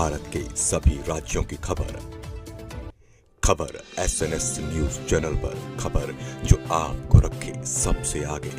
भारत के सभी राज्यों की खबर SNS न्यूज चैनल पर, खबर जो आपको रखे सबसे आगे।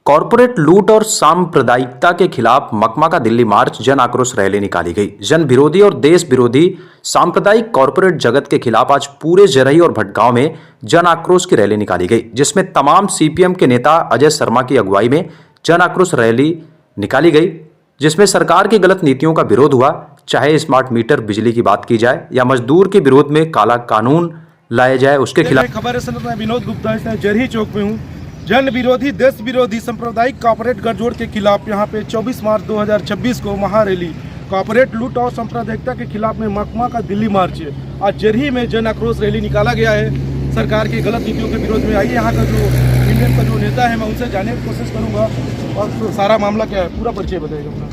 कॉरपोरेट लूट और सांप्रदायिकता के खिलाफ मकमा का दिल्ली मार्च जन आक्रोश रैली निकाली गई। जन विरोधी और देश विरोधी सांप्रदायिक कॉरपोरेट जगत के खिलाफ आज पूरे जरही और भटगांव में जन आक्रोश की रैली निकाली गई, जिसमें तमाम CPM के नेता अजय शर्मा की अगुवाई में जन आक्रोश रैली निकाली गई, जिसमें सरकार की गलत नीतियों का विरोध हुआ। चाहे स्मार्ट मीटर बिजली की बात की जाए या मजदूर के विरोध में काला कानून लाया जाए, उसके खिलाफ। खबर है, मैं विनोद गुप्ता जरही चौक में हूँ। जन विरोधी देश विरोधी सांप्रदायिक कॉर्पोरेट गठजोड़ के खिलाफ यहाँ पे 24 मार्च 2026 को महारैली कॉर्पोरेट लूट और सांप्रदायिकता के खिलाफ में मकमा का दिल्ली मार्च है। आज जरही में जन आक्रोश रैली निकाला गया है सरकार की गलत नीतियों के विरोध में। आइए यहाँ का जो यूनियन का जो नेता है मैं उनसे जानने की कोशिश करूँगा और तो सारा मामला क्या है, पूरा परिचय बताइएगा अपना।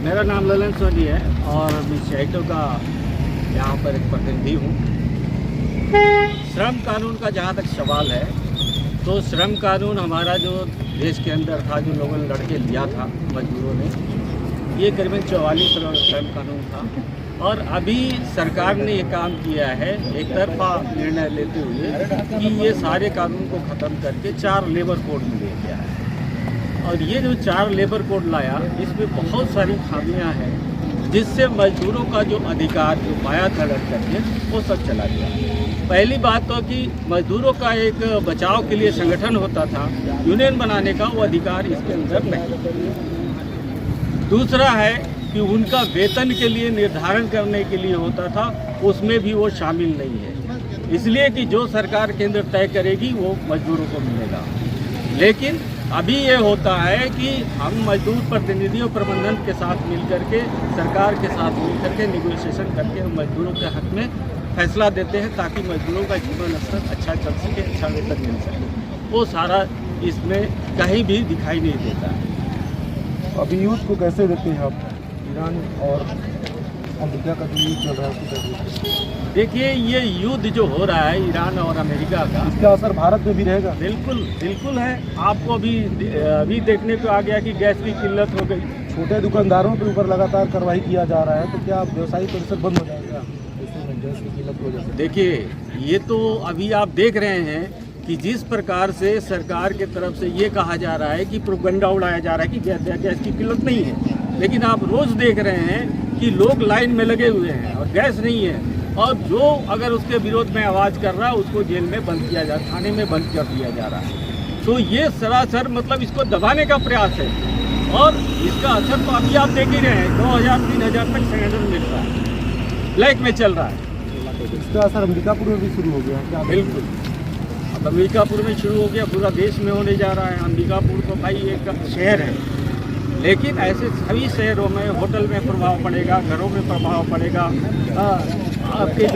मेरा नाम ललन सोनी है और मैं शहीदों का यहाँ पर एक प्रतिनिधि हूँ। श्रम कानून का जहाँ तक सवाल है तो श्रम कानून हमारा जो देश के अंदर था, जो लोगों ने लड़के लिया था मजदूरों ने, ये करीबन 44 श्रम कानून था। और अभी सरकार ने ये काम किया है एक तरफा निर्णय लेते हुए कि ये सारे कानून को ख़त्म करके 4 लेबर कोड में ले गया है। और ये जो 4 लेबर कोड लाया, इसमें बहुत सारी खामियां हैं, जिससे मजदूरों का जो अधिकार जो पाया था लड़ करके वो सब चला गया। पहली बात तो कि मजदूरों का एक बचाव के लिए संगठन होता था, यूनियन बनाने का, वो अधिकार इसके अंदर नहीं। दूसरा है कि उनका वेतन के लिए निर्धारण करने के लिए होता था, उसमें भी वो शामिल नहीं है, इसलिए कि जो सरकार केंद्र तय करेगी वो मजदूरों को मिलेगा। लेकिन अभी ये होता है कि हम मजदूर प्रतिनिधियों प्रबंधन के साथ मिलकर के, सरकार के साथ मिलकर के निगोशिएशन करके हम मजदूरों के हक में फैसला देते हैं, ताकि मजदूरों का जीवन स्तर अच्छा चल सके, अच्छा वेतन मिल सके। वो सारा इसमें कहीं भी दिखाई नहीं देता है। अभी युद्ध को कैसे देखते हैं आप? ईरान और अमेरिका का जो युद्ध चल रहा है, देखिए ये युद्ध जो हो रहा है ईरान और अमेरिका का, इसका असर भारत में भी रहेगा? बिल्कुल है। आपको अभी देखने को आ गया कि गैस की किल्लत हो गई। छोटे दुकानदारों के ऊपर लगातार कार्रवाई किया जा रहा है, तो क्या व्यवसायिक परिसर बंद हो जाएगा गैस की किल्लत की वजह से? देखिए ये तो अभी आप देख रहे हैं कि जिस प्रकार से सरकार के तरफ से ये कहा जा रहा है कि प्रोपेगेंडा उड़ाया जा रहा है कि गैस की किल्लत नहीं है, लेकिन आप रोज़ देख रहे हैं कि लोग लाइन में लगे हुए हैं और गैस नहीं है, और जो अगर उसके विरोध में आवाज़ कर रहा है उसको जेल में बंद किया जा, थाने में बंद कर दिया जा रहा है। तो ये सरासर मतलब इसको दबाने का प्रयास है, और इसका असर तो अभी आप देख ही रहे हैं। 2000-3000 तक सिलेंडर मिल रहा है, ब्लैक में चल रहा है। इसका असर अम्बिकापुर में भी शुरू हो गया क्या? बिल्कुल, अब अम्बिकापुर में शुरू हो गया, पूरा देश में होने जा रहा है। अम्बिकापुर तो भाई एक शहर है, लेकिन ऐसे सभी शहरों में होटल में प्रभाव पड़ेगा, घरों में प्रभाव पड़ेगा। आपके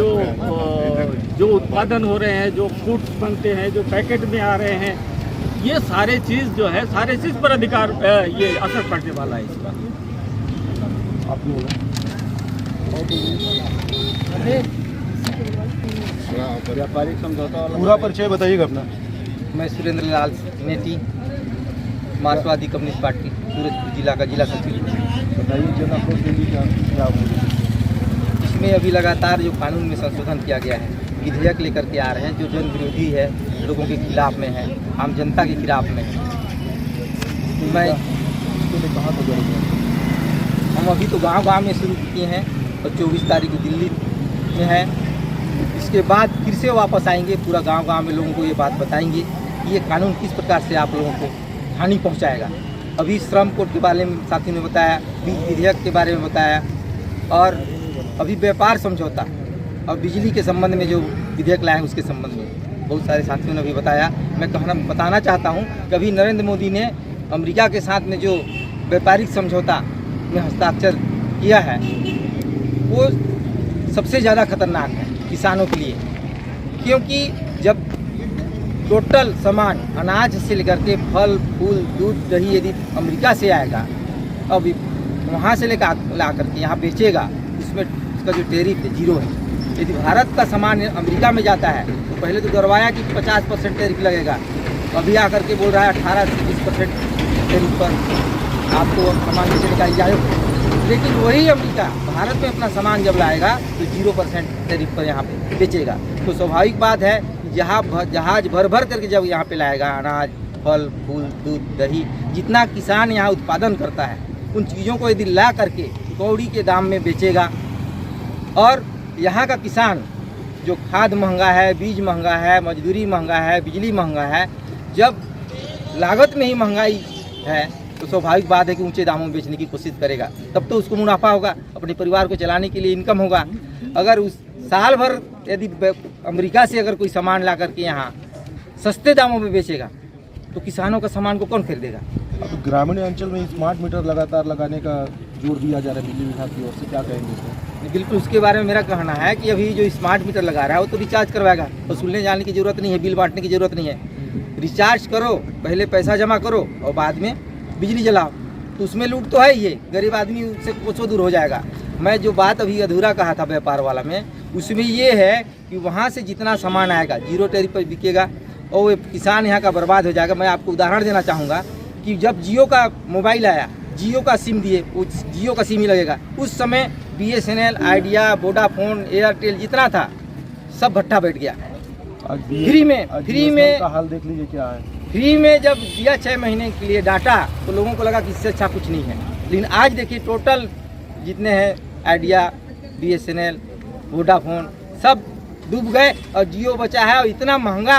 जो उत्पादन हो रहे हैं, जो फूड्स बनते हैं, जो पैकेट में आ रहे हैं, ये सारे चीज़ जो है, सारे चीज़ पर ये असर पड़ने वाला है इसका। व्यापारिक समझौता वाला पूरा परिचय बताइएगा अपना। मैं सुरेंद्र लाल नेती, मार्क्सवादी कम्युनिस्ट पार्टी सूरजपुर जिला का जिला सचिव। बताइए जन आक्रोश रैली क्या होगी? इसमें अभी लगातार जो कानून में संशोधन किया गया है, विधेयक लेकर के आ रहे हैं, जो जन विरोधी है, लोगों के खिलाफ में है, आम जनता के खिलाफ में है। मैं इसके लिए कहाँ तो जाएंगे? हम अभी तो गांव-गांव में शुरू किए हैं और 24 तारीख को दिल्ली में है। इसके बाद फिर से वापस आएंगे, पूरा गांव-गांव में लोगों को ये बात बताएंगे कि ये कानून किस प्रकार से आप लोगों को हानि पहुंचाएगा। अभी श्रम कोड के बारे में साथी ने बताया, विधेयक के बारे में बताया, और अभी व्यापार समझौता और बिजली के संबंध में जो विधेयक लाए हैं उसके संबंध में बहुत सारे साथियों ने भी बताया। मैं बताना चाहता हूँ कि अभी नरेंद्र मोदी ने अमेरिका के साथ में जो व्यापारिक समझौता में हस्ताक्षर किया है, वो सबसे ज़्यादा खतरनाक है किसानों के लिए, क्योंकि जब टोटल सामान अनाज से लेकर के फल फूल दूध दही यदि अमेरिका से आएगा, अब वहाँ से ला करके यहाँ बेचेगा, इसमें इसका जो टैरिफ है 0 है। यदि भारत का सामान अमेरिका में जाता है तो पहले तो डरवाया कि 50% टैरिफ लगेगा, अभी आकर के बोल रहा है 18 से 20% टैरिफ पर आपको सामान बेचने का इजाज़त है। लेकिन वही अमेरिका भारत में अपना सामान जब लाएगा तो 0% टैरिफ पर यहाँ पे बेचेगा। तो स्वाभाविक बात है जहाज भर भर करके जब यहाँ पे लाएगा अनाज, फल, फूल, दूध, दही, जितना किसान यहाँ उत्पादन करता है उन चीज़ों को यदि ला करके कौड़ी के दाम में बेचेगा और यहाँ का किसान जो खाद महंगा है, बीज महंगा है, मजदूरी महंगा है, बिजली महंगा है, जब लागत में ही महंगाई है तो स्वाभाविक बात है कि ऊंचे दामों में बेचने की कोशिश करेगा, तब तो उसको मुनाफा होगा, अपने परिवार को चलाने के लिए इनकम होगा। अगर उस साल भर यदि अमेरिका से अगर कोई सामान ला करके यहाँ सस्ते दामों में बेचेगा तो किसानों का सामान को कौन खरीदेगा। अब ग्रामीण अंचल में स्मार्ट मीटर लगातार लगाने का जोर दिया जा रहा है बिजली विभाग की ओर से, क्या कहेंगे इसमें? बिल्कुल, उसके बारे में मेरा कहना है कि अभी जो स्मार्ट मीटर लगा रहा है वो तो रिचार्ज करवाएगा, वसूलने जाने की ज़रूरत नहीं है, बिल बांटने की ज़रूरत नहीं है। रिचार्ज करो, पहले पैसा जमा करो और बाद में बिजली जलाओ, तो उसमें लूट तो है ही, गरीब आदमी उससे कोसों दूर हो जाएगा। मैं जो बात अभी अधूरा कहा था व्यापार वाला में, उसमें ये है कि वहाँ से जितना सामान आएगा 0 टैरिफ पर बिकेगा और वो किसान यहाँ का बर्बाद हो जाएगा। मैं आपको उदाहरण देना चाहूँगा कि जब जियो का मोबाइल आया, जियो का सिम दिए, वो जियो का सिम ही लगेगा। उस समय BSNL, आइडिया, वोडाफोन, एयरटेल जितना था सब भट्टा बैठ गया। फ्री में का हाल देख लीजिए क्या है। फ्री में जब दिया 6 महीने के लिए डाटा तो लोगों को लगा कि इससे अच्छा कुछ नहीं है, लेकिन आज देखिए टोटल जितने हैं आइडिया, BSNL, वोडाफोन सब डूब गए और जियो बचा है और इतना महंगा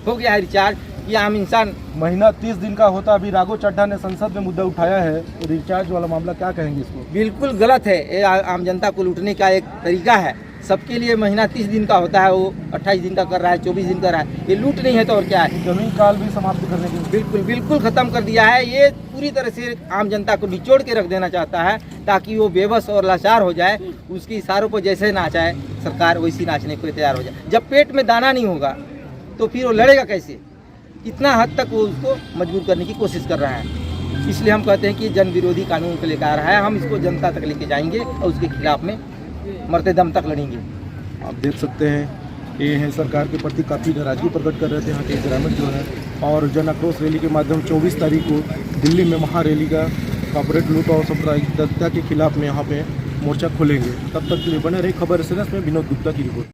हो गया है रिचार्ज कि आम इंसान महीना 30 दिन का होता। अभी राघव चड्ढा ने संसद में मुद्दा उठाया है तो रिचार्ज वाला मामला, क्या कहेंगे इसको? बिल्कुल गलत है, ये आम जनता को लूटने का एक तरीका है। सबके लिए महीना 30 दिन का होता है, वो 28 दिन का कर रहा है, 24 दिन कर रहा है, ये लूट नहीं है तो और क्या है। जमीन काल भी समाप्त करने की बिल्कुल ख़त्म कर दिया है। ये पूरी तरह से आम जनता को निचोड़ के रख देना चाहता है ताकि वो बेबस और लाचार हो जाए, उसके इशारों पर जैसे नाचाए सरकार वैसी नाचने को तैयार हो जाए। जब पेट में दाना नहीं होगा तो फिर वो लड़ेगा कैसे। इतना हद तक वो उसको मजबूर करने की कोशिश कर रहा है। इसलिए हम कहते हैं कि जन विरोधी कानून को लेकर आ रहा है, हम इसको जनता तक लेके जाएंगे और उसके खिलाफ में मरते दम तक लड़ेंगे। आप देख सकते हैं ये है सरकार के प्रति काफ़ी नाराजगी प्रकट कर रहे थे यहाँ के ग्रामीण जो है, और जन आक्रोश रैली के माध्यम 24 तारीख को दिल्ली में महारैली का कॉर्पोरेट लूट और सांप्रदायिकता के खिलाफ में यहाँ पे मोर्चा खोलेंगे। तब तक के लिए बने रही खबर SNS में विनोद गुप्ता की रिपोर्ट।